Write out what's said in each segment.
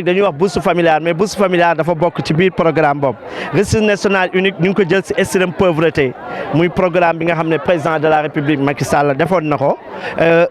nag dañuy wax bourse familiale mais bourse familiale dafa bokk ci biir programme boobu registre national unique ñu ngi ko jël ci extrême pauvreté muy programme bi nga xam ne président de la république Macky Sall defoon na ko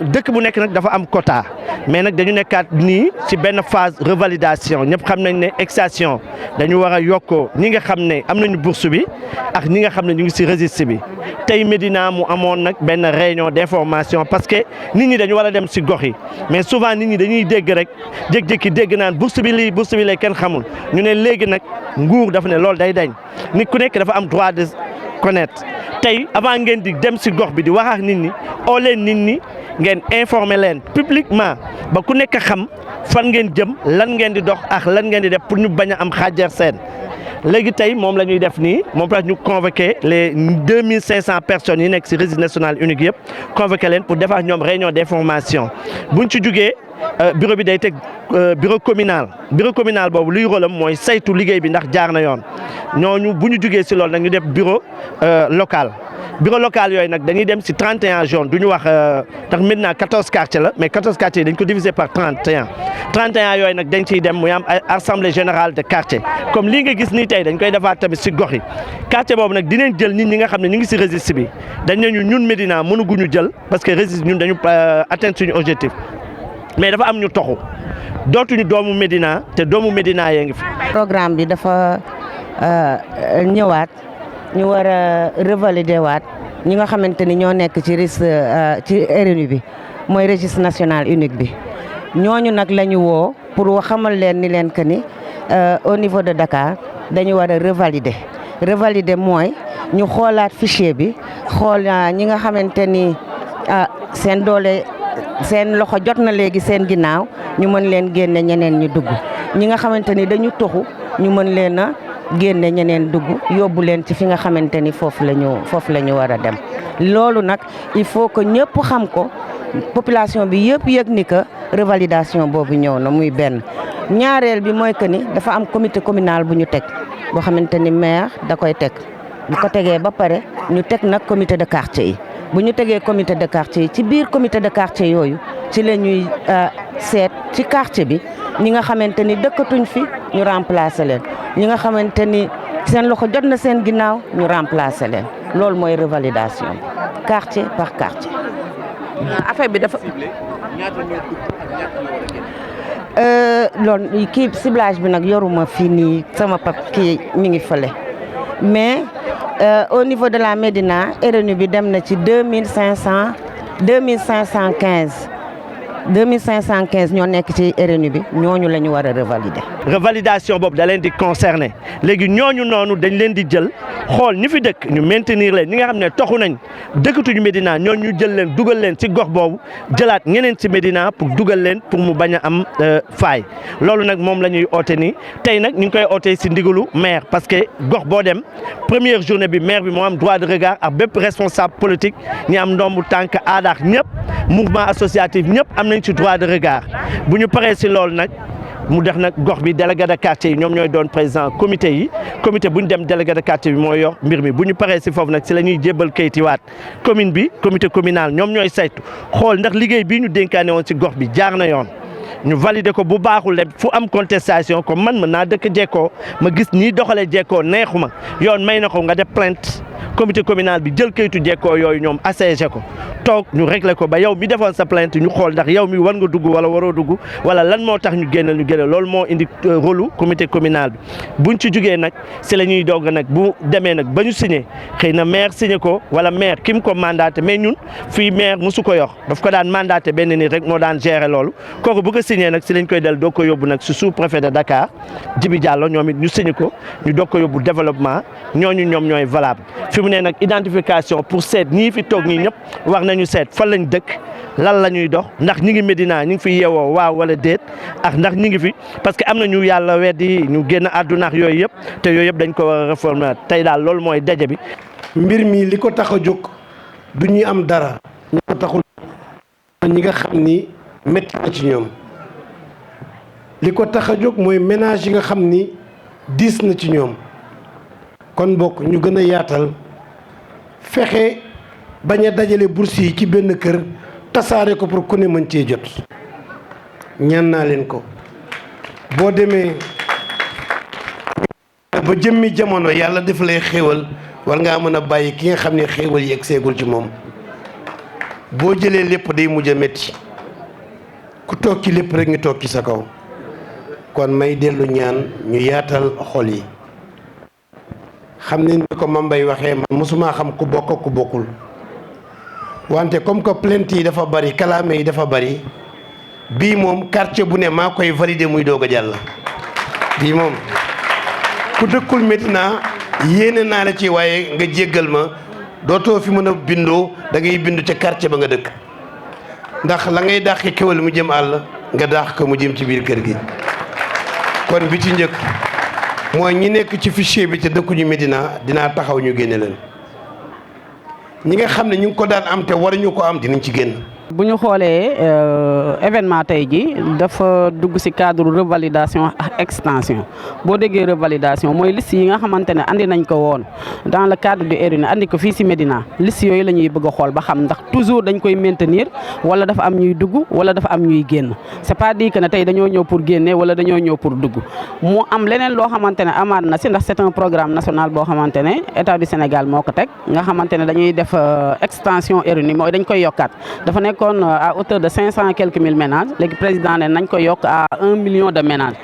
dëkk bu nekk nag dafa am quota mais nag dañu nekkaat nii ci benn phase revalidation ñëpp xam nañ ne extension dañu war a yokkoo ñi nga xam ne am nañu bourse bi ak ñi nga xam ne ñu ngi ci registre bi tey Médina mu amoon nag benn réunion d'information parce que nit ñi dañu war a dem ci gox yi mais souvent nit ñi dañuy dégg rek jékki-jékki dégg naan bourse bi lii kenn xamul ñu ne léegi nag nguur dafa ne loolu day dañ nit ku nekk dafa am droit de connaître tey avant ngeen di dem ci gox bi di wax ak nit ñi oo leen nit ñi ngeen informer leen publiquement ba ku nekk xam fan ngeen jëm lan ngeen di dox ak lan ngeen di def pour ñu bañ a am xàjjar seen léegi tey moom la ñuy def nii moom la ñu convoqué les 2500 personnes yi nekk ci registre national unique yëpp convoqué leen pour def ak ñoom réunion d'information buñ ci jugee bureau bi day teg bureau communal boobu luy rôlam mooy saytu liggéey bi ndax jaar na yoon ñooñu bu ñu jugee ci loolu nag ñu def bureau local yooyu nag dañuy dem ci 31 zones du ñu wax ndax maintenant 14 quartiers la mais 14 quartiers dañ ko diviser par 31 yooyu nag dañ ciy dem muy am assemblée générale de quartier comme lii nga gis nii tey dañ koy defaat tamit ci gox yi quartier boobu nag dinañ jël nit ñi nga xam ne ñu ngi ci registre bi dañ ne ñun Médina mënuguñu jël parce que registre ñun dañu atteindre suñu objectif mais dafa am ñu toxu dootuñu doomu Médina te doomu Médina yee ngi fi. programme bi dafa ñëwaat ñu war a revalider waat ñi nga xamante ni ñoo nekk ci registre ci RNU bi mooy registre national unique bi ñooñu nag la ñu woo pour xamal leen ni leen que ni au niveau de Dakar dañu war a revalider mooy ñu xoolaat fichier bi xool ñi nga xamante ni seen doole seen loxo jot na léegi seen ginnaaw ñu mën leen génne ñeneen ñu dugg ñi nga xamante ni dañu toxu ñu mën leen a génne ñeneen dugg yóbbu leen ci fi nga xamante ni foofu la ñu war a dem loolu nag il faut que ñëpp xam ko population bi yëpp yëg ni que revalidation boobu ñëw na muy benn ñaareel bi mooy que ni dafa am comité communal bu ñu teg boo xamante ni maire da koy teg bu ko tegee ba pare ñu teg nag comité de quartier yi bu ñu tegee comité de quartier yi ci biir comité de quartier yooyu ci la ñuy seet ci quartier bi ñi nga xamante ni dëkkatuñ fi ñu remplacer leen ñi nga xamante ni seen loxo jot na seen ginnaaw ñu remplacer leen loolu mooy revalidation bi quartier par quartier. affaire bi dafa. loolu kii ciblage bi nag yoruma fii nii sama kii mi ngi fële mais au niveau de la Médina RNU bi dem na ci 2515 ñoo nekk ci RNU bi ñooñu la ñu war a revalider. revalidation boobu da leen di concerner léegi ñooñu noonu dañ leen di jël xool ñi fi dëkk ñu maintenir leen ñi nga xam ne toxu nañ dëkkatuñu Médina ñooñu ñu jël leen dugal leen ci gox boobu jëlaat ñeneen ci Médina pour dugal leen pour mu bañ a am faay loolu nag moom la ñuy oote nii tey nag ñu ngi koy oote ci ndigalu maire parce que gox boo dem première journée bi maire bi moo am droit de regard ak bépp responsable politique ñi am ndombu tànk aadaax ñëpp mouvement associatif ñëpp am nañ ci droit de regard bu ñu paree ci loolu nag mu def nag gox bi délégué de quartier yi ñoom ñooy doon président comité yi comité bu ñu dem délégué de quartier bi mooy yor mbir mi bu ñu paree ci foofu nag ci la ñuy jébbal kayit yi waat commune bi comité communal ñoom ñooy saytu xool ndax liggéey bii ñu dénkaane woon ci gox bi jaar na yoon ñu valider ko bu baaxul dem fu am contestation comme man mën naa dëkk jekkoo ma gis nii doxalee jekkoo neexuma yoon may na ko nga def plainte comité communal bi jël kayitu jekkoo yooyu ñoom assiégé ko toog ñu réglé ko ba yow mi defoon sa plainte ñu xool ndax yow mi war nga dugg wala waroo dugg wala lan moo tax ñu génne loolu moo indi rôle comité communal bi buñ ci jugee nag si la ñuy doog nag bu demee nag ba ñu signé xëy na maire signé ko wala maire ki mu ko mandaté mais ñun fii maire mosu ko yor daf ko daan mandaté benn nit rek moo daan gérer loolu kooku bu ko signé nag si lañ koy del doog ko yóbbu nag si sous préfet de Dakar Djibi Diallo ñoom it ñu signé ko ñu doog ko yóbbu développement ñooñu ñoom ñooy valable fi mu ne nag identification pour seet ñii fi toog ñii ñëpp war nañu seet fan lañ dëkk lan la ñuy dox ndax ñi ngi Médina ñi ngi fi yeewoo waaw wala déet ak ndax ñi ngi fi parce que am na ñu yàlla weddi ñu génn àdduna ak yooyu yëpp te yooyu yëpp dañ ko war a réformer tey daal loolu mooy daje bi. mbir mi li ko tax a jóg du ñuy am dara ñu ko taxul ñi nga xam ni métti na ci ñoom li ko tax a jóg mooy ménage yi nga xam ni diis na ci ñoom kon bokk ñu gën a yaatal fexe bañ a dajale bourse yi ci benn kër tasaare ko pour ku ne mën cee jot ñaan naa leen ko boo demee ba jëmmi jamono yàlla def lay xéewal war ngaa mën a bàyyi ki nga xam ne xéewal yi egg seegul ci moom. boo jëlee lépp day mujj a métti ku toog ci lépp rek ñu toog ci sa kaw kon may dellu ñaan ñu yaatal xol yi xam ne ni ko Mambay waxee man mosuma xam ku bokk ak ku bokkul wante comme que plainte yi dafa bari kalaame yi dafa bari bii moom quartier bu ne maa koy valider muy doog a jàll. bii moom ku dëkkul Médina yéene naa la ci waaye nga jéggal ma dootoo fi mën a bindoo da ngay bindu ca quartier ba nga dëkk ndax la ngay dàqi kéwél mu jëm àll nga dàq ko mu jëm ci biir kër gi. kon bi ci njëkk mooy ñi nekk ci fichier bi te dëkkuñu Médina dinaa taxaw ñu génne leen ñi nga xam ne ñu ngi ko daan am te waruñu ko am dinañ ci génn. bu ñu xoolee événement tey ji dafa dugg ci cadre revalidation ak extension boo déggee revalidation mooy liste yi nga xamante ne andi nañ ko woon dans le cadre du RNU andi ko fii ci Médina liste yooyu la ñuy bëgg a xool ba xam ndax toujours dañ koy maintenir wala dafa am ñuy dugg wala dafa am ñuy génn c'est pas dit que ne tey dañoo ñëw pour génne wala dañoo ñëw pour dugg mu am leneen loo xamante ne amaat na ci ndax c'est un programme national boo xamante ne état du Sénégal moo ko teg nga xamante ne dañuy def extension RNU mooy dañ koy yokkaat dafa nekk kon à hauteur de 500 quelques mille ménages léegi président ne nañ ko yokk à 1 million de ménages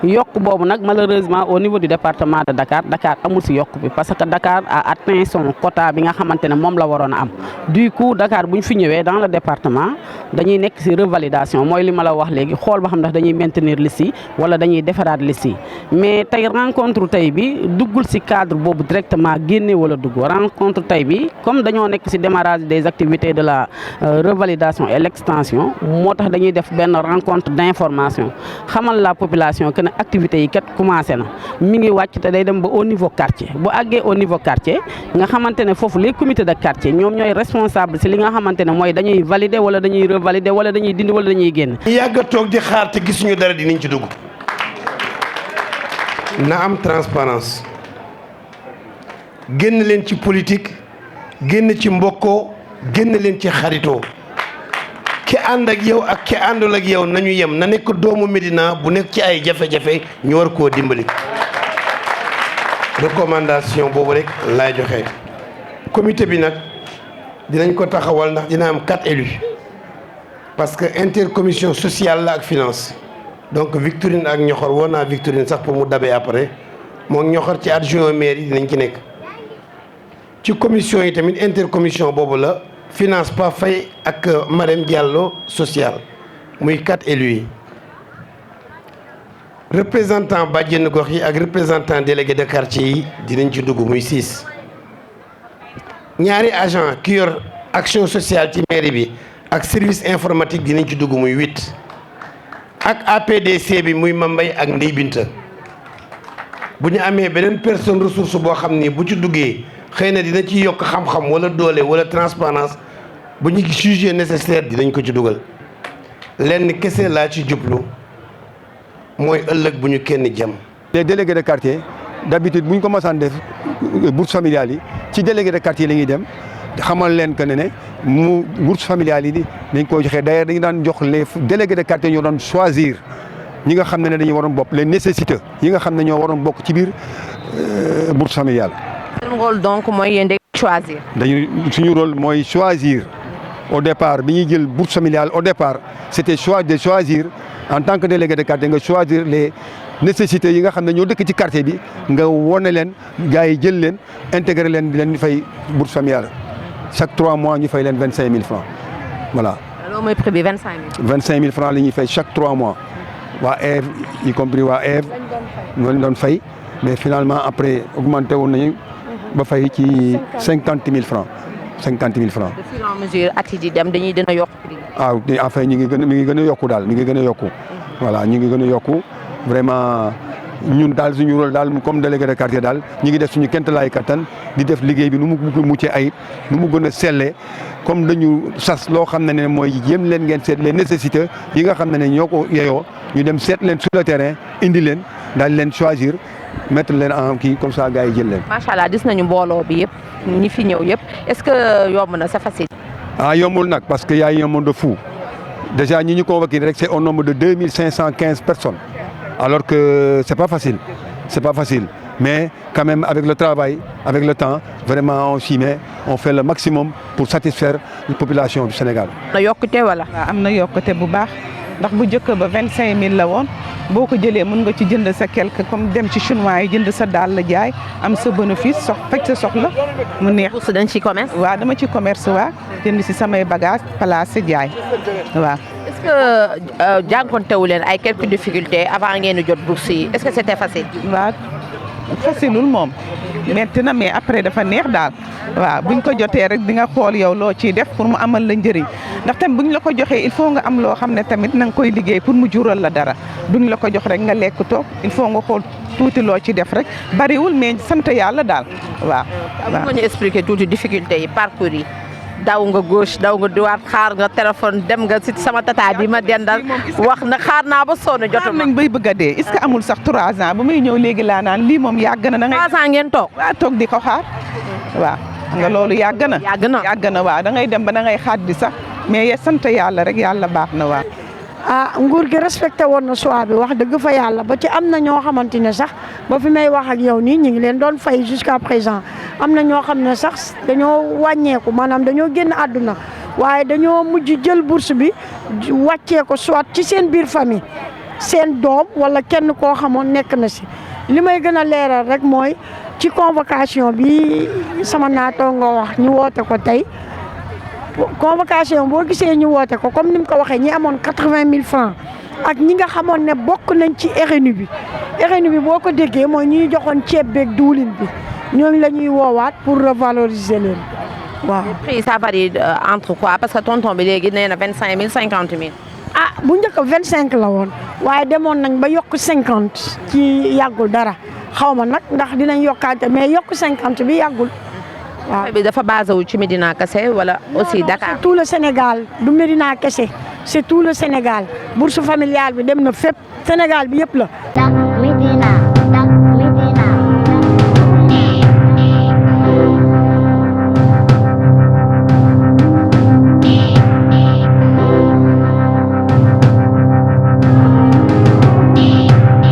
yokk boobu nag malheureusement au niveau du département de Dakar amul ci yokk bi parce que Dakar a atteint son quota bi nga xamante ne moom la waroon a am du coup Dakar bu ñu fi ñëwee dans le département dañuy nekk ci revalidation mooy li ma la wax léegi xool ba xam ndax dañuy maintenir liste yi wala dañuy defaraat liste yi mais tey rencontre tey bi duggul ci cadre boobu directement génne wala dugg rencontre tey bi comme dañoo nekk ci démarrage des activités de la revalidation et l'extension moo tax dañuy def benn rencontre d'information xamal la population que ne activités yi kat commencé na mi ngi wàcc te day dem ba au niveau quartier bu àggee au niveau quartier nga xamante ne foofu les comités de quartier ñoom ñooy responsable ci li nga xamante ne mooy dañuy valider wala dañuy revalider wala dañuy dindi wala dañuy génn. yàgg a toog di xaar te gisuñu dara dinañ ci dugg na am transparence génn leen ci politique génn ci mbokkoo génn leen ci xaritoo ki ànd ak yow ak ki àndul ak yow nañu yem na nekk doomu Médina bu nekk ci ay jafe-jafe ñu war koo dimbali recommandation boobu rek laay joxe. comité bi nag dinañ ko taxawal ndax dina am 4 élus parce que intercommission sociale la ak finance donc Victorine ak Ñoxor woo naa Victorine sax pour mu dabee après moom Ñoxor ci adjoint maire yi dinañ ci nekk ci commission yi tamit intercommission boobu la. finance pas fay ak Marème Diallo social muy 4 élus yi représentant bàjjen gox yi ak représentant délégué de quartier yi dinañ ci dugg muy 6 ñaari agent ki yor action sociale ci mairie bi ak service informatique dinañ ci dugg muy 8 ak APDC bi muy Mambay ak Ndey Binta bu ñu amee beneen personne ressource boo xam ni bu ci duggee xëy na dina ci yokk xam-xam wala doole wala transparence bu ñu jugé nécessaire dinañ ko ci dugal lenn kese laa ci jublu mooy ëllëg bu ñu kenn jëm. les délégués de quartier d'habitude bu ñu ko mosaan def bourse familiale yi ci délégué de quartier la ñuy dem xamal leen que ne mu bourse familiale yi dañ koy joxe d'ailleurs dañu daan jox les délégués de quartier ñoo doon choisir ñi nga xam ne dañuy waroon bopp les nécessités yi nga xam ne ñoo waroon bokk ci biir bourse familiale. seen rôle donc mooy yéen de choisir. suñu rôle mooy choisir au départ bi ñuy jël bourse familiale au départ c'était choix de choisir en tant que délégué de quartier nga choisir les nécessités yi nga xam ne ñoo dëkk ci quartier bi nga wone leen gars yi jël leen intégrer leen di leen di fay bourse familiale chaque 3 mois ñu fay leen 25 000 francs voilà. loolu mooy prix bi 25 000. 25 000 francs la ñuy fay chaque 3 mois waa Ève y compris waa Ève ñoo leen doon fay mais finalement après augmenté woon nañu ba fay ci 50 000 francs 50 000 francs. de fur et à mesure at yi di dem dañuy gën a yokk prix. waaw enfin mi ngi gën a yokku daal mi ngi gën a yokku. voilà ñu ngi gën a yokku vraiment ñun daal suñu rôle daal comme délégué de quartier daal ñu ngi def suñu kéemtalaay kattan di def liggéey bi nu mu muccee ayib nu mu gën a sellee comme dañu sas loo xam ne mooy yéem leen ngeen seet les nécessités yi nga xam ne ñoo ko yeyoo ñu dem seet leen sur le terrain indi leen daal leen choisir mettre leen en kii comme ça gars yi jël leen. macha allah gis nañu mbooloo bi yëpp ñi fi ñëw yëpp est-ce que yomb na c'est facile. yombul nag parce que y a un monde de fou déjà ñi ñu convoqué rek c'est au nombre de 2515 personnes alors que c'est pas facile, mais quand même avec le travail, avec le temps, vraiment on s'y met, on fait le maximum pour satisfaire la population du Sénégal. na yokkute wala. waaw am na yokkute bu baax ndax bu njëkk ba 25000 la woon boo ko jëlee mën nga ci jënd sa quelque comme dem ci chinois yi jënd sa dàll jaay am sa bénéfice faj sa soxla mu neex. bourse dañ ci commerce. waaw dama ci commerce waa jënd si samay bagage placé jaay waaw. est-ce que jànkuwantewu leen ay quelques difficultés avant ngeen di jot bourse yi est-ce que c'était facile. waaw facilul moom metti na mais après dafa neex daal waaw buñ ko jotee rek di nga xool yow loo ciy def pour mu amal la njëriñ ndax tamit buñ la ko joxee il faut nga am loo xam ne tamit na nga koy liggéey pour mu jural la dara duñ la ko jox rek nga lekk toog il faut nga xool tuuti loo ci def rek bariwul mais sant yàlla daal waaw. waaw nga ñu expliquer tuuti difficultés yi parcours yi. daw nga gauche daw nga droite xaar nga téléphone dem nga si sama tata bi ma dendal wax na xaar naa ba sonn jotuma nañ bay bëgg a dee est-ce que amul sax 3 ans ba may ñëw léegi laa naan lii moom yàgg na. da ngay 3 ans ngeen toog. waaw toog di ko xaar waaw nga loolu yàgg na. yàgg na waaw da ngay dem ba da ngay xaat di sax mais sant yàlla rek yàlla baax na waaw. nguur gi respecté woon na choix bi wax dëgg fa yàlla ba ci am na ñoo xamante ne sax ba fi may wax ak yow nii ñu ngi leen doon fay jusqu'à présent am na ñoo xam ne sax dañoo wàññeeku maanaam dañoo génn àdduna waaye dañoo mujj jël bourse bi wàccee ko soit ci seen biir famille seen doom wala kenn koo xamoon nekk na si li may gën a leeral rek mooy ci convocation bi sama naataango wax ñu woote ko tey. convocation boo gisee ñu woote ko comme ni mu ko waxee ñi amoon 80 000 francs ak ñi nga xamoon ne bokk nañ ci RNU bi boo ko déggee mooy ñi joxoon ceeb beeg diwlin bi ñooñu la ñuy woowaat pour revaloriser leen waaw. prix ça varie entre quoi parce que tonton bi léegi nee na 25000 50000. bu njëkk 25 la woon waaye demoon nañ ba yokk 50 ci yàggul dara xaw ma nag ndax dinañ yokkaate mais yokk 50 bi yàggul. waaw bi dafa basé wu ci Médina kese wala aussi Dakar. c'est tout le Sénégal du Médina kese c'est tout le Sénégal bourse familiale bi dem na fépp Sénégal bi yëpp la.